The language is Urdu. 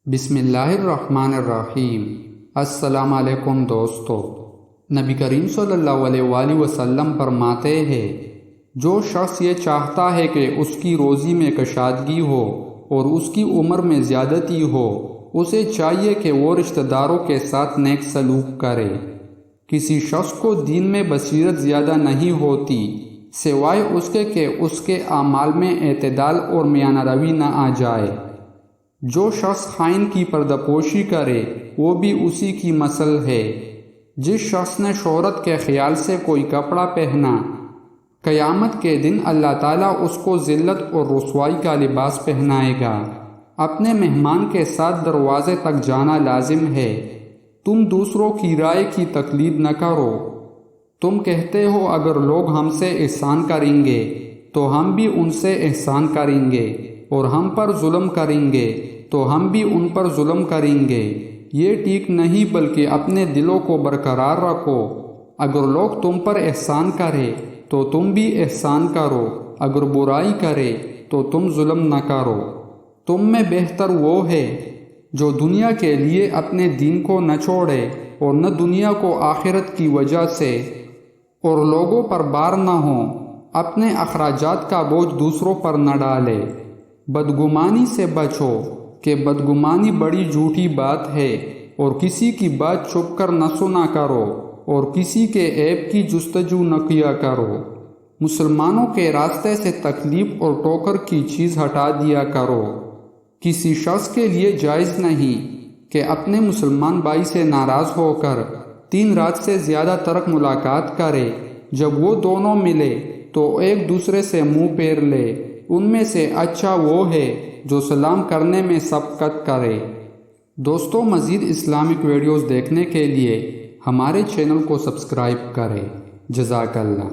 بسم اللہ الرحمن الرحیم۔ السلام علیکم دوستو۔ نبی کریم صلی اللہ علیہ وآلہ وسلم فرماتے ہیں، جو شخص یہ چاہتا ہے کہ اس کی روزی میں کشادگی ہو اور اس کی عمر میں زیادتی ہو، اسے چاہیے کہ وہ رشتہ داروں کے ساتھ نیک سلوک کرے۔ کسی شخص کو دین میں بصیرت زیادہ نہیں ہوتی سوائے اس کے کہ اس کے اعمال میں اعتدال اور میانہ روی نہ آ جائے۔ جو شخص خائن کی پردہ پوشی کرے وہ بھی اسی کی مثل ہے۔ جس شخص نے شہرت کے خیال سے کوئی کپڑا پہنا، قیامت کے دن اللہ تعالیٰ اس کو ذلت اور رسوائی کا لباس پہنائے گا۔ اپنے مہمان کے ساتھ دروازے تک جانا لازم ہے۔ تم دوسروں کی رائے کی تقلید نہ کرو۔ تم کہتے ہو اگر لوگ ہم سے احسان کریں گے تو ہم بھی ان سے احسان کریں گے، اور ہم پر ظلم کریں گے تو ہم بھی ان پر ظلم کریں گے۔ یہ ٹھیک نہیں، بلکہ اپنے دلوں کو برقرار رکھو۔ اگر لوگ تم پر احسان کرے تو تم بھی احسان کرو، اگر برائی کرے تو تم ظلم نہ کرو۔ تم میں بہتر وہ ہے جو دنیا کے لیے اپنے دین کو نہ چھوڑے اور نہ دنیا کو آخرت کی وجہ سے، اور لوگوں پر بار نہ ہو، اپنے اخراجات کا بوجھ دوسروں پر نہ ڈالے۔ بدگمانی سے بچو کہ بدگمانی بڑی جھوٹی بات ہے، اور کسی کی بات چھپ کر نہ سنا کرو، اور کسی کے عیب کی جستجو نہ کیا کرو۔ مسلمانوں کے راستے سے تکلیف اور ٹوکر کی چیز ہٹا دیا کرو۔ کسی شخص کے لیے جائز نہیں کہ اپنے مسلمان بھائی سے ناراض ہو کر 3 رات سے زیادہ تک ملاقات کرے۔ جب وہ دونوں ملے تو ایک دوسرے سے منہ پھیر لے۔ ان میں سے اچھا وہ ہے جو سلام کرنے میں سبقت کرے۔ دوستو، مزید اسلامک ویڈیوز دیکھنے کے لیے ہمارے چینل کو سبسکرائب کریں۔ جزاک اللہ۔